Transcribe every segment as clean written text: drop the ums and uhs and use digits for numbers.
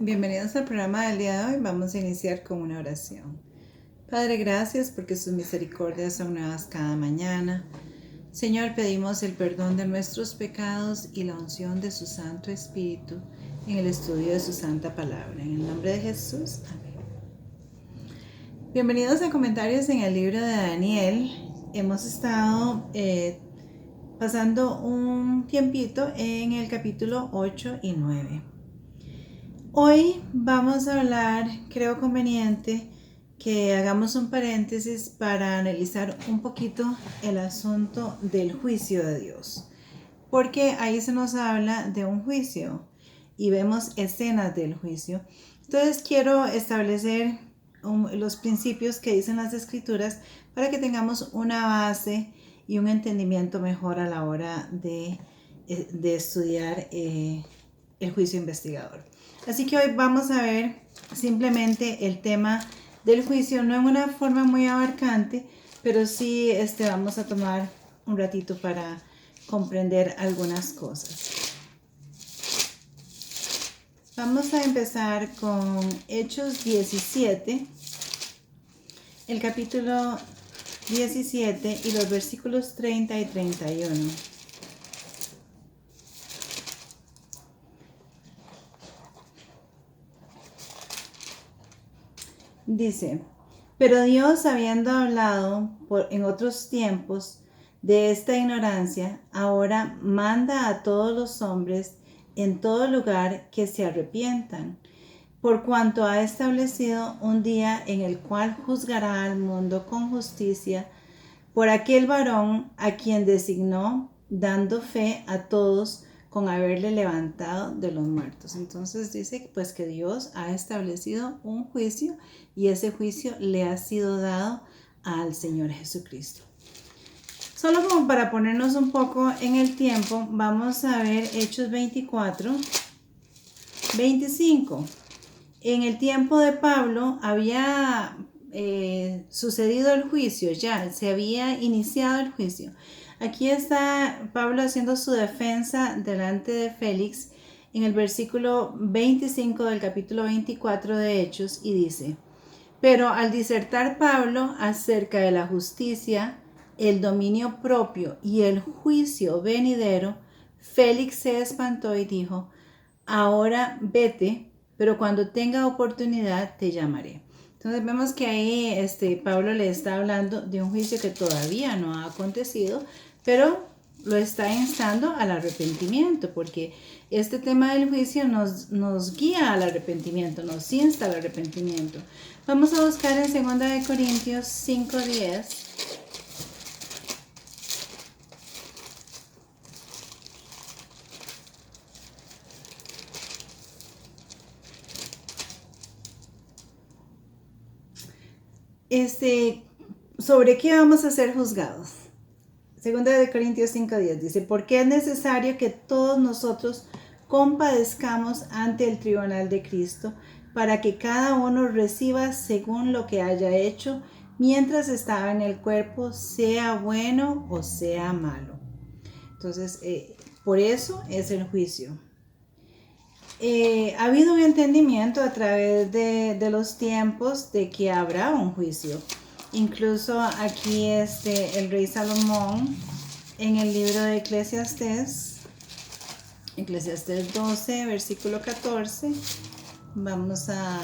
Bienvenidos al programa del día de hoy. Vamos a iniciar con una oración. Padre, gracias porque sus misericordias son nuevas cada mañana. Señor, pedimos el perdón de nuestros pecados y la unción de su Santo Espíritu en el estudio de su santa palabra. En el nombre de Jesús. Amén. Bienvenidos a Comentarios en el libro de Daniel. Hemos estado pasando un tiempito en el capítulo 8 y 9. Hoy vamos a hablar, creo conveniente, que hagamos un paréntesis para analizar un poquito el asunto del juicio de Dios. Porque ahí se nos habla de un juicio y vemos escenas del juicio. Entonces quiero establecer los principios que dicen las escrituras para que tengamos una base y un entendimiento mejor a la hora de estudiar el juicio investigador. Así que hoy vamos a ver simplemente el tema del juicio, no en una forma muy abarcante, pero sí vamos a tomar un ratito para comprender algunas cosas. Vamos a empezar con Hechos 17, el capítulo 17 y los versículos 30 y 31. Dice, pero Dios, habiendo hablado en otros tiempos de esta ignorancia, ahora manda a todos los hombres en todo lugar que se arrepientan, por cuanto ha establecido un día en el cual juzgará al mundo con justicia por aquel varón a quien designó, dando fe a todos con haberle levantado de los muertos. Entonces dice pues que Dios ha establecido un juicio y ese juicio le ha sido dado al Señor Jesucristo. Solo como para ponernos un poco en el tiempo, vamos a ver Hechos 24, 25. En el tiempo de Pablo había sucedido el juicio, ya se había iniciado el juicio. Aquí está Pablo haciendo su defensa delante de Félix en el versículo 25 del capítulo 24 de Hechos y dice, pero al disertar Pablo acerca de la justicia, el dominio propio y el juicio venidero, Félix se espantó y dijo, ahora vete, pero cuando tenga oportunidad te llamaré. Entonces vemos que ahí Pablo le está hablando de un juicio que todavía no ha acontecido, pero lo está instando al arrepentimiento, porque este tema del juicio nos guía al arrepentimiento, nos insta al arrepentimiento. Vamos a buscar en 2 Corintios 5:10. ¿Sobre qué vamos a ser juzgados? 2 Corintios 5:10 dice, porque es necesario que todos nosotros compadezcamos ante el tribunal de Cristo, para que cada uno reciba según lo que haya hecho mientras estaba en el cuerpo, sea bueno o sea malo. Entonces, por eso es el juicio. Ha habido un entendimiento a través de los tiempos de que habrá un juicio. Incluso aquí el rey Salomón en el libro de Eclesiastés 12, versículo 14, vamos a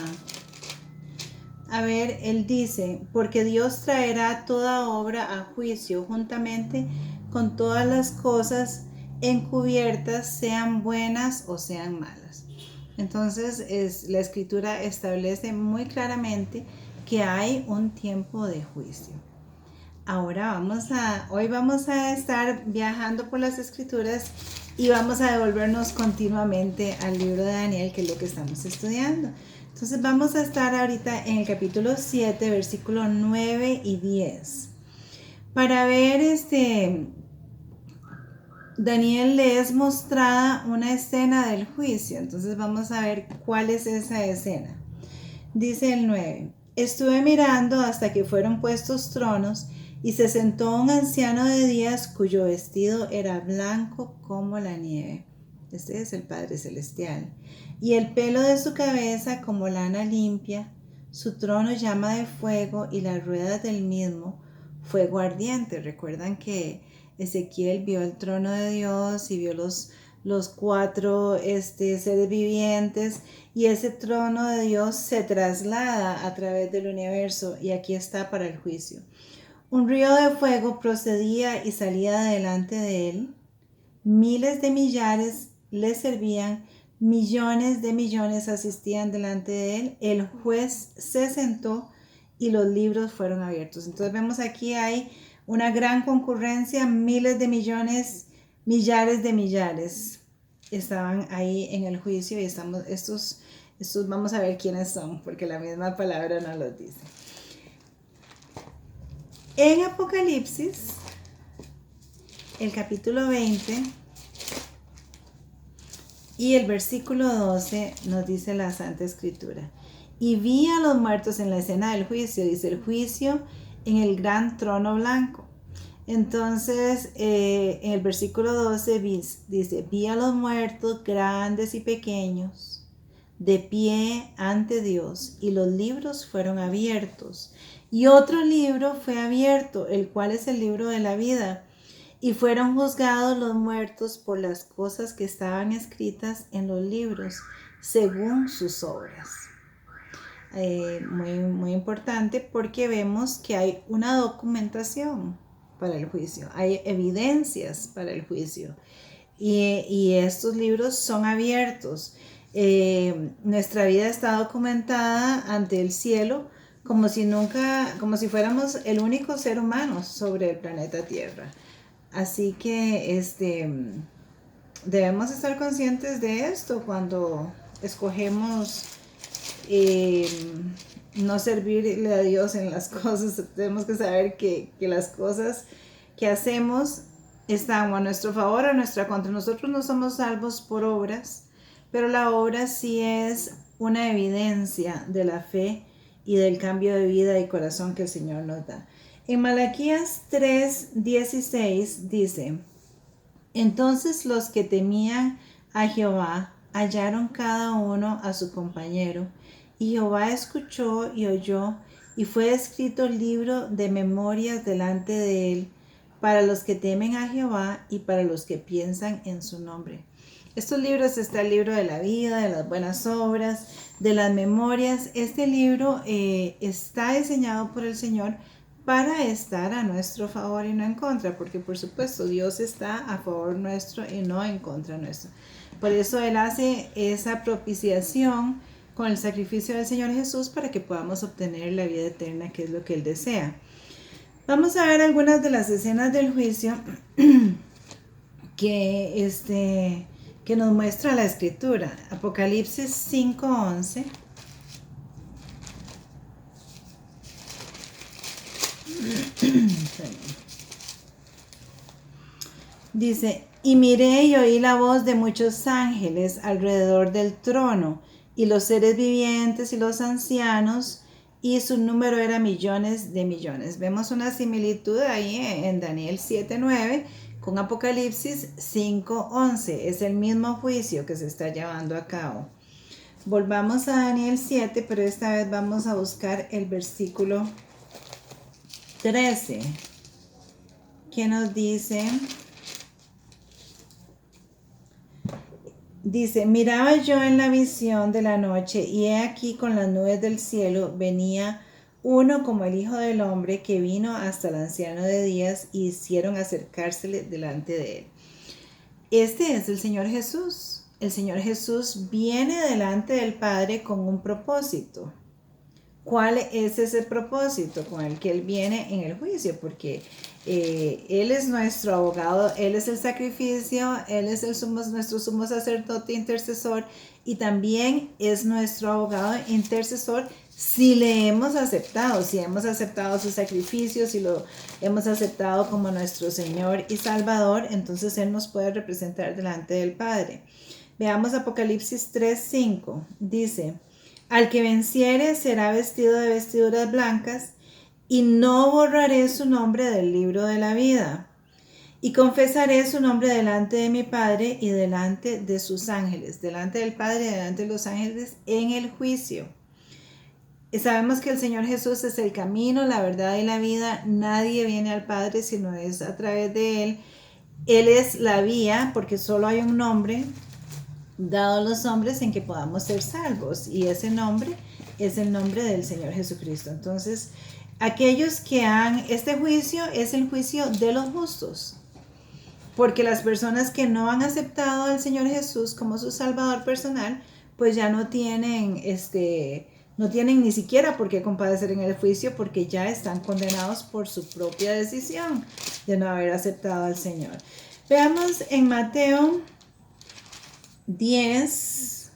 ver, él dice, porque Dios traerá toda obra a juicio juntamente con todas las cosas encubiertas, sean buenas o sean malas. Entonces la escritura establece muy claramente que hay un tiempo de juicio. Ahora hoy vamos a estar viajando por las escrituras y vamos a devolvernos continuamente al libro de Daniel, que es lo que estamos estudiando. Entonces vamos a estar ahorita en el capítulo 7, versículos 9 y 10. Para ver Daniel le es mostrada una escena del juicio. Entonces vamos a ver cuál es esa escena. Dice el 9. Estuve mirando hasta que fueron puestos tronos y se sentó un anciano de días cuyo vestido era blanco como la nieve. Este es el Padre Celestial. Y el pelo de su cabeza como lana limpia, su trono llama de fuego y las ruedas del mismo fuego ardiente. Recuerdan que Ezequiel vio el trono de Dios y vio los cuatro seres vivientes, y ese trono de Dios se traslada a través del universo y aquí está para el juicio. Un río de fuego procedía y salía delante de él. Miles de millares le servían, millones de millones asistían delante de él. El juez se sentó y los libros fueron abiertos. Entonces vemos aquí hay una gran concurrencia, miles de millones, millares de millares estaban ahí en el juicio, y estos vamos a ver quiénes son, porque la misma palabra nos los dice. En Apocalipsis, el capítulo 20 y el versículo 12 nos dice la Santa Escritura: y vi a los muertos en la escena del juicio, dice el juicio en el gran trono blanco. Entonces, en el versículo 12 dice: vi a los muertos, grandes y pequeños, de pie ante Dios, y los libros fueron abiertos. Y otro libro fue abierto, el cual es el libro de la vida. Y fueron juzgados los muertos por las cosas que estaban escritas en los libros, según sus obras. Muy importante, porque vemos que hay una documentación para el juicio, hay evidencias para el juicio, y estos libros son abiertos. Nuestra vida está documentada ante el cielo como si fuéramos el único ser humano sobre el planeta Tierra. Así que debemos estar conscientes de esto cuando escogemos no servirle a Dios en las cosas. Tenemos que saber que las cosas que hacemos están o a nuestro favor o a nuestra contra. Nosotros no somos salvos por obras, pero la obra sí es una evidencia de la fe y del cambio de vida y corazón que el Señor nos da. En Malaquías 3:16 dice: entonces los que temían a Jehová hallaron cada uno a su compañero, y Jehová escuchó y oyó, y fue escrito el libro de memorias delante de él, para los que temen a Jehová y para los que piensan en su nombre. Estos libros está el libro de la vida, de las buenas obras, de las memorias. Este libro está diseñado por el Señor para estar a nuestro favor y no en contra, porque por supuesto Dios está a favor nuestro y no en contra nuestro. Por eso Él hace esa propiciación con el sacrificio del Señor Jesús para que podamos obtener la vida eterna, que es lo que Él desea. Vamos a ver algunas de las escenas del juicio que nos muestra la Escritura. Apocalipsis 5:11. Dice: y miré y oí la voz de muchos ángeles alrededor del trono, y los seres vivientes y los ancianos, y su número era millones de millones. Vemos una similitud ahí en Daniel 7:9 con Apocalipsis 5:11. Es el mismo juicio que se está llevando a cabo. Volvamos a Daniel 7, pero esta vez vamos a buscar el versículo 13, que nos dice: miraba yo en la visión de la noche, y he aquí con las nubes del cielo venía uno como el Hijo del Hombre, que vino hasta el anciano de días, y hicieron acercársele delante de él. Este es el Señor Jesús. El Señor Jesús viene delante del Padre con un propósito. ¿Cuál es ese propósito con el que Él viene en el juicio? Porque Él es nuestro abogado, Él es el sacrificio, Él es nuestro sumo sacerdote intercesor, y también es nuestro abogado intercesor si le hemos aceptado, si hemos aceptado su sacrificio, si lo hemos aceptado como nuestro Señor y Salvador. Entonces Él nos puede representar delante del Padre. Veamos Apocalipsis 3:5. Dice: al que venciere será vestido de vestiduras blancas, y no borraré su nombre del libro de la vida, Y confesaré su nombre delante de mi Padre y delante de sus ángeles, delante del Padre y delante de los ángeles en el juicio. Y sabemos que el Señor Jesús es el camino, la verdad y la vida. Nadie viene al Padre si no es a través de Él. Él es la vía, porque solo hay un nombre dado a los hombres en que podamos ser salvos. Y ese nombre es el nombre del Señor Jesucristo. Entonces, aquellos que han, este juicio es el juicio de los justos. Porque las personas que no han aceptado al Señor Jesús como su Salvador personal, pues ya no tienen no tienen ni siquiera por qué compadecer en el juicio, porque ya están condenados por su propia decisión de no haber aceptado al Señor. Veamos en Mateo 10,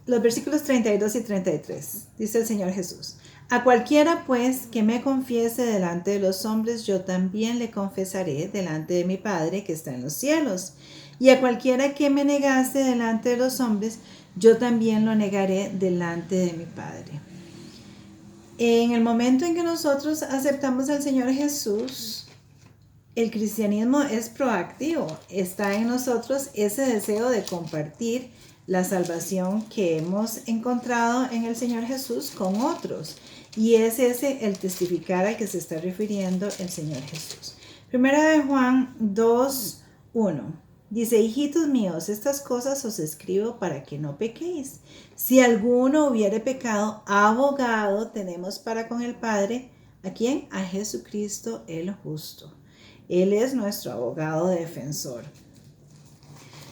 los versículos 32 y 33. Dice el Señor Jesús: a cualquiera pues que me confiese delante de los hombres, yo también le confesaré delante de mi Padre que está en los cielos. Y a cualquiera que me negase delante de los hombres, yo también lo negaré delante de mi Padre. En el momento en que nosotros aceptamos al Señor Jesús, el cristianismo es proactivo. Está en nosotros ese deseo de compartir la salvación que hemos encontrado en el Señor Jesús con otros. Y es ese el testificar al que se está refiriendo el Señor Jesús. Primera de Juan 2:1. Dice: hijitos míos, estas cosas os escribo para que no pequéis. Si alguno hubiere pecado, abogado tenemos para con el Padre. ¿A quién? A Jesucristo el justo. Él es nuestro abogado defensor.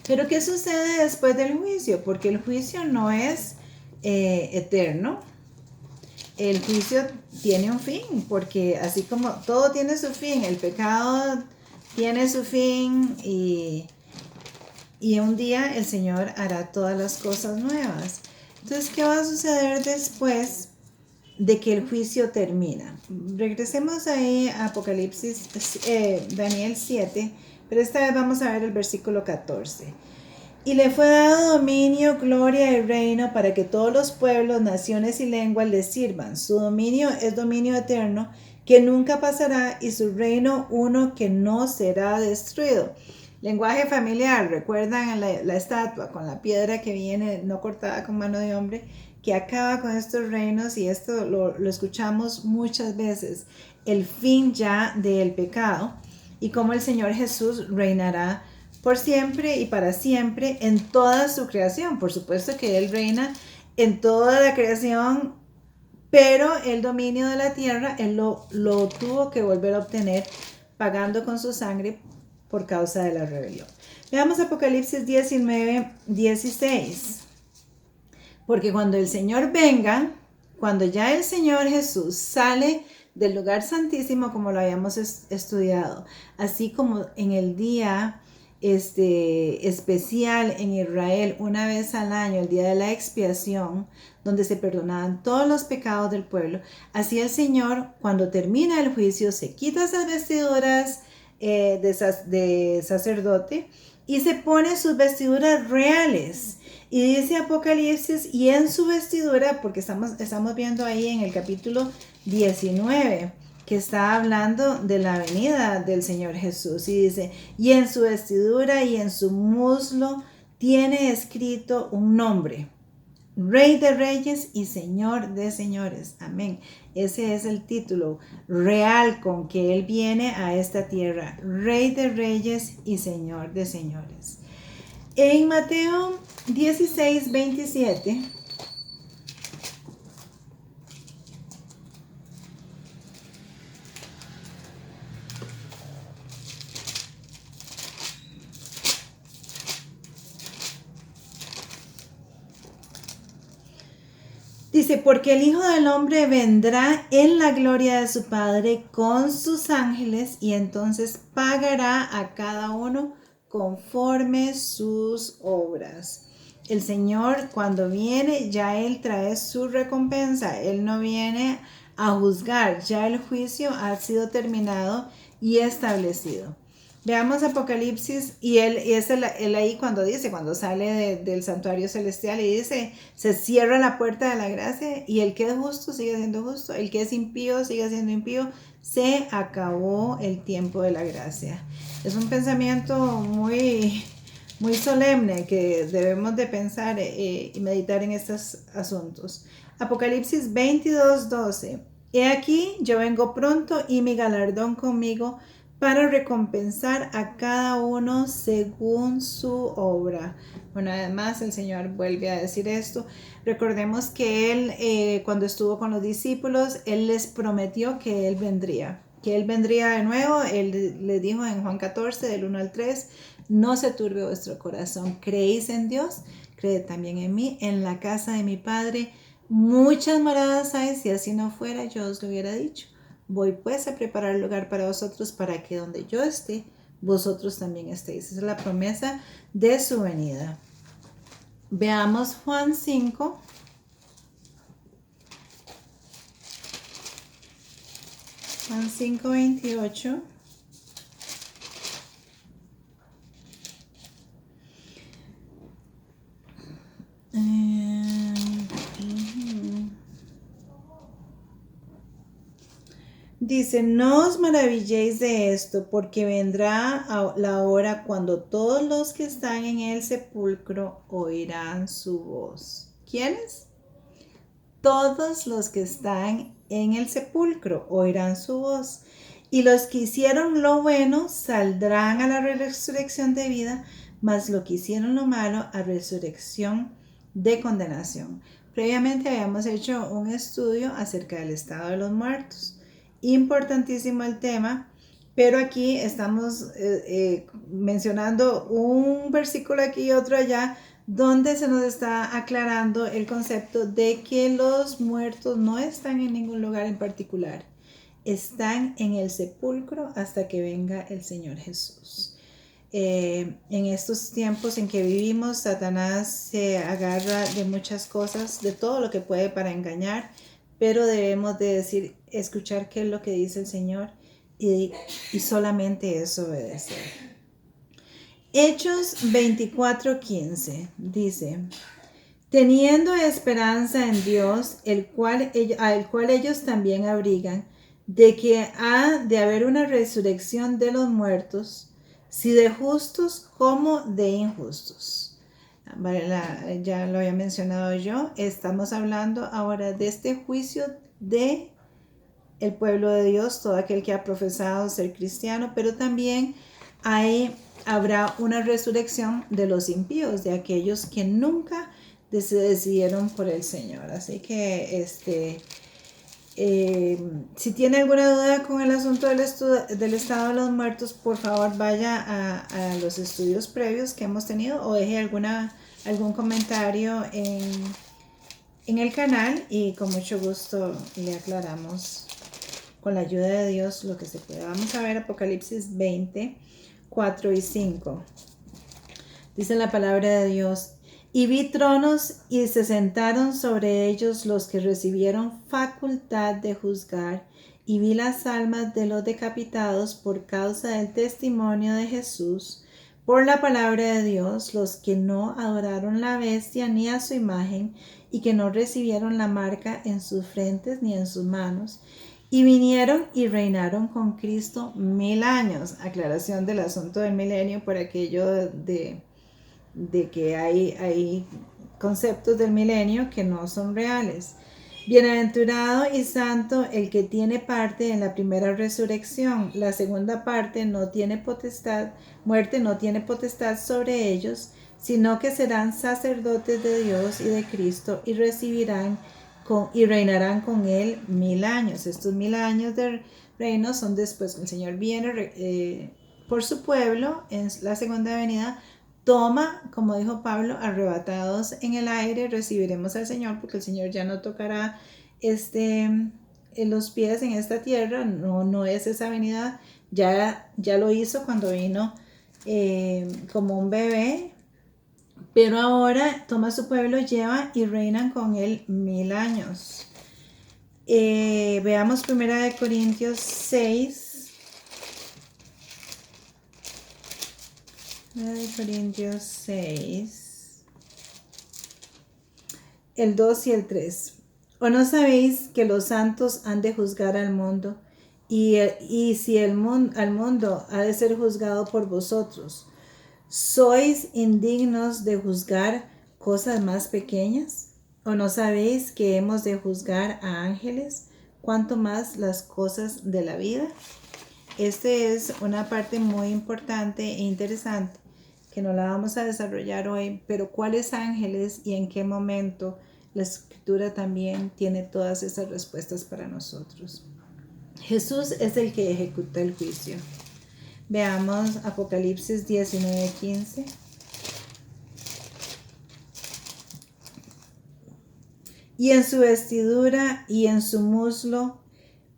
Pero ¿qué sucede después del juicio? Porque el juicio no es eterno. El juicio tiene un fin, porque así como todo tiene su fin, el pecado tiene su fin y un día el Señor hará todas las cosas nuevas. Entonces, ¿qué va a suceder después de que el juicio termina? Regresemos ahí a Apocalipsis, Daniel 7, pero esta vez vamos a ver el versículo 14. Y le fue dado dominio, gloria y reino para que todos los pueblos, naciones y lenguas le sirvan. Su dominio es dominio eterno que nunca pasará y su reino uno que no será destruido. Lenguaje familiar, recuerdan la estatua con la piedra que viene no cortada con mano de hombre, que acaba con estos reinos, y esto lo escuchamos muchas veces, el fin ya del pecado y cómo el Señor Jesús reinará por siempre y para siempre en toda su creación. Por supuesto que Él reina en toda la creación, pero el dominio de la tierra Él lo tuvo que volver a obtener pagando con su sangre por causa de la rebelión. Veamos Apocalipsis 19:16. Porque cuando el Señor venga, cuando ya el Señor Jesús sale del lugar santísimo, como lo habíamos estudiado, así como en el día especial en Israel, una vez al año, el día de la expiación, donde se perdonaban todos los pecados del pueblo, así el Señor, cuando termina el juicio, se quita esas vestiduras de sacerdote y se pone sus vestiduras reales. Y dice Apocalipsis: y en su vestidura, porque estamos viendo ahí en el capítulo 19, que está hablando de la venida del Señor Jesús, y dice: y en su vestidura y en su muslo tiene escrito un nombre: Rey de Reyes y Señor de Señores. Amén. Ese es el título real con que Él viene a esta tierra: Rey de Reyes y Señor de Señores. En Mateo 16:27 dice: porque el Hijo del Hombre vendrá en la gloria de su Padre con sus ángeles, y entonces pagará a cada uno conforme sus obras. El Señor, cuando viene, ya Él trae su recompensa. Él no viene a juzgar, ya el juicio ha sido terminado y establecido. Veamos Apocalipsis, y él ahí cuando sale del santuario celestial y dice: se cierra la puerta de la gracia, y el que es justo sigue siendo justo, el que es impío sigue siendo impío, se acabó el tiempo de la gracia. Es un pensamiento muy, muy solemne que debemos de pensar y meditar en estos asuntos. Apocalipsis 22:12. He aquí, yo vengo pronto y mi galardón conmigo para recompensar a cada uno según su obra. Bueno, además el Señor vuelve a decir esto. Recordemos que Él, cuando estuvo con los discípulos, Él les prometió que Él vendría de nuevo. Él le dijo en Juan 14, del 1 al 3, no se turbe vuestro corazón, creéis en Dios, creed también en mí, en la casa de mi Padre muchas moradas hay, si así no fuera yo os lo hubiera dicho. Voy pues a preparar lugar para vosotros, para que donde yo esté, vosotros también estéis. Esa es la promesa de su venida. Veamos Juan 5. Juan 5:28. Dice, no os maravilléis de esto, porque vendrá la hora cuando todos los que están en el sepulcro oirán su voz. ¿Quiénes? Todos los que están en el sepulcro oirán su voz. Y los que hicieron lo bueno saldrán a la resurrección de vida, mas los que hicieron lo malo a resurrección de condenación. Previamente habíamos hecho un estudio acerca del estado de los muertos. Importantísimo el tema, pero aquí estamos mencionando un versículo aquí y otro allá, donde se nos está aclarando el concepto de que los muertos no están en ningún lugar en particular, están en el sepulcro hasta que venga el Señor Jesús. En estos tiempos en que vivimos, Satanás se agarra de muchas cosas, de todo lo que puede para engañar, pero debemos de escuchar qué es lo que dice el Señor y solamente eso obedecer. Hechos 24:15 dice, teniendo esperanza en Dios, al cual ellos también abrigan, de que ha de haber una resurrección de los muertos, si de justos como de injustos. Ya lo había mencionado yo, estamos hablando ahora de este juicio de el pueblo de Dios, todo aquel que ha profesado ser cristiano, pero también habrá una resurrección de los impíos, de aquellos que nunca se decidieron por el Señor. Así que si tiene alguna duda con el asunto del estado de los muertos, por favor vaya a los estudios previos que hemos tenido o deje algún comentario en el canal y con mucho gusto le aclaramos con la ayuda de Dios lo que se puede. Vamos a ver Apocalipsis 20, 4 y 5. Dice la palabra de Dios, y vi tronos y se sentaron sobre ellos los que recibieron facultad de juzgar, y vi las almas de los decapitados por causa del testimonio de Jesús, por la palabra de Dios, los que no adoraron la bestia ni a su imagen, y que no recibieron la marca en sus frentes ni en sus manos, y vinieron y reinaron con Cristo 1000 años. Aclaración del asunto del milenio por aquello de que hay conceptos del milenio que no son reales. Bienaventurado y santo el que tiene parte en la primera resurrección. La segunda parte no tiene potestad, muerte no tiene potestad sobre ellos, sino que serán sacerdotes de Dios y de Cristo y recibirán y reinarán con él 1000 años. Estos 1000 años de reino son después que el Señor viene por su pueblo en la segunda venida. Toma, como dijo Pablo, arrebatados en el aire, recibiremos al Señor, porque el Señor ya no tocará en los pies en esta tierra, no es esa venida, ya lo hizo cuando vino como un bebé, pero ahora toma a su pueblo, lleva y reinan con él 1000 años. Veamos 1 Corintios 6. 1 Corintios 6, el 2 y el 3. ¿O no sabéis que los santos han de juzgar al mundo? y si al mundo ha de ser juzgado por vosotros, ¿sois indignos de juzgar cosas más pequeñas? ¿O no sabéis que hemos de juzgar a ángeles? ¿Cuánto más las cosas de la vida? Esta es una parte muy importante e interesante que no la vamos a desarrollar hoy, pero ¿cuáles ángeles y en qué momento? La escritura también tiene todas esas respuestas para nosotros. Jesús es el que ejecuta el juicio. Veamos Apocalipsis 19:15. Y en su vestidura y en su muslo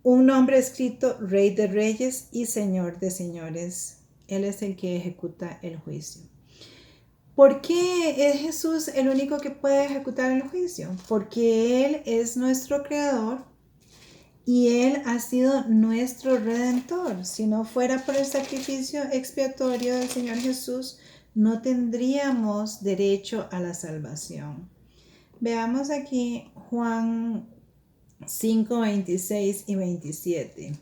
un nombre escrito: Rey de Reyes y Señor de Señores. Él es el que ejecuta el juicio. ¿Por qué es Jesús el único que puede ejecutar el juicio? Porque Él es nuestro creador y Él ha sido nuestro redentor. Si no fuera por el sacrificio expiatorio del Señor Jesús, no tendríamos derecho a la salvación. Veamos aquí Juan 5, 26 y 27.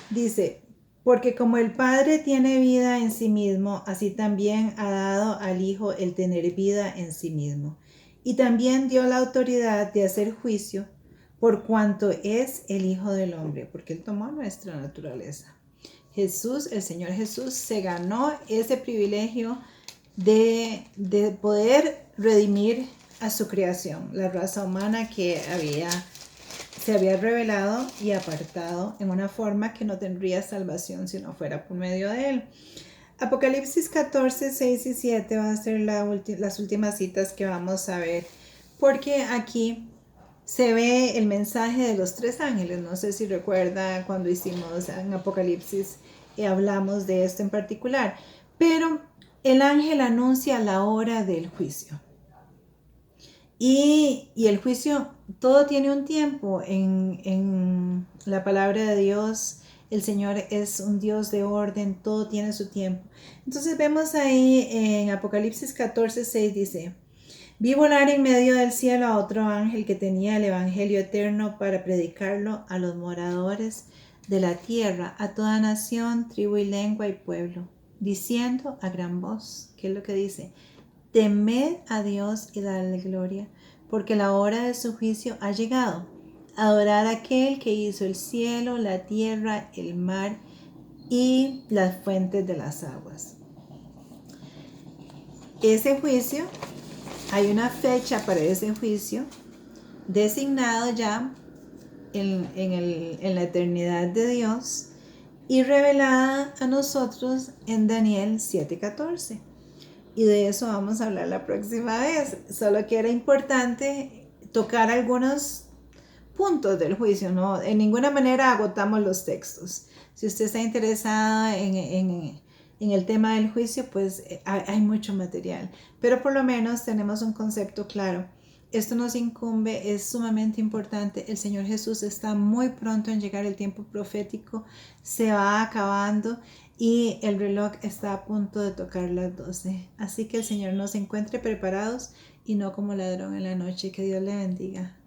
Dice: porque como el Padre tiene vida en sí mismo, así también ha dado al Hijo el tener vida en sí mismo. Y también dio la autoridad de hacer juicio, por cuanto es el Hijo del Hombre, porque Él tomó nuestra naturaleza. Jesús, el Señor Jesús, se ganó ese privilegio de poder redimir a su creación, la raza humana que se había revelado y apartado en una forma que no tendría salvación si no fuera por medio de Él. Apocalipsis 14, 6 y 7 van a ser las últimas citas que vamos a ver, porque aquí se ve el mensaje de los 3 ángeles. No sé si recuerda cuando hicimos en Apocalipsis, hablamos de esto en particular, pero el ángel anuncia la hora del juicio. Y el juicio, todo tiene un tiempo. En la palabra de Dios, el Señor es un Dios de orden, todo tiene su tiempo. Entonces vemos ahí en Apocalipsis 14, 6 dice: vi volar en medio del cielo a otro ángel que tenía el evangelio eterno para predicarlo a los moradores de la tierra, a toda nación, tribu y lengua y pueblo, diciendo a gran voz. ¿Qué es lo que dice? Temed a Dios y dadle gloria, porque la hora de su juicio ha llegado. Adorad a aquel que hizo el cielo, la tierra, el mar y las fuentes de las aguas. Ese juicio, hay una fecha para ese juicio designado ya en la eternidad de Dios y revelada a nosotros en Daniel 7:14. Y de eso vamos a hablar la próxima vez. Solo que era importante tocar algunos puntos del juicio, ¿no? En ninguna manera agotamos los textos. Si usted está interesada en el tema del juicio, pues hay mucho material. Pero por lo menos tenemos un concepto claro. Esto nos incumbe, es sumamente importante. El Señor Jesús está muy pronto en llegar, el tiempo profético se va acabando y el reloj está a punto de tocar las 12. Así que el Señor nos encuentre preparados y no como ladrón en la noche. Que Dios le bendiga.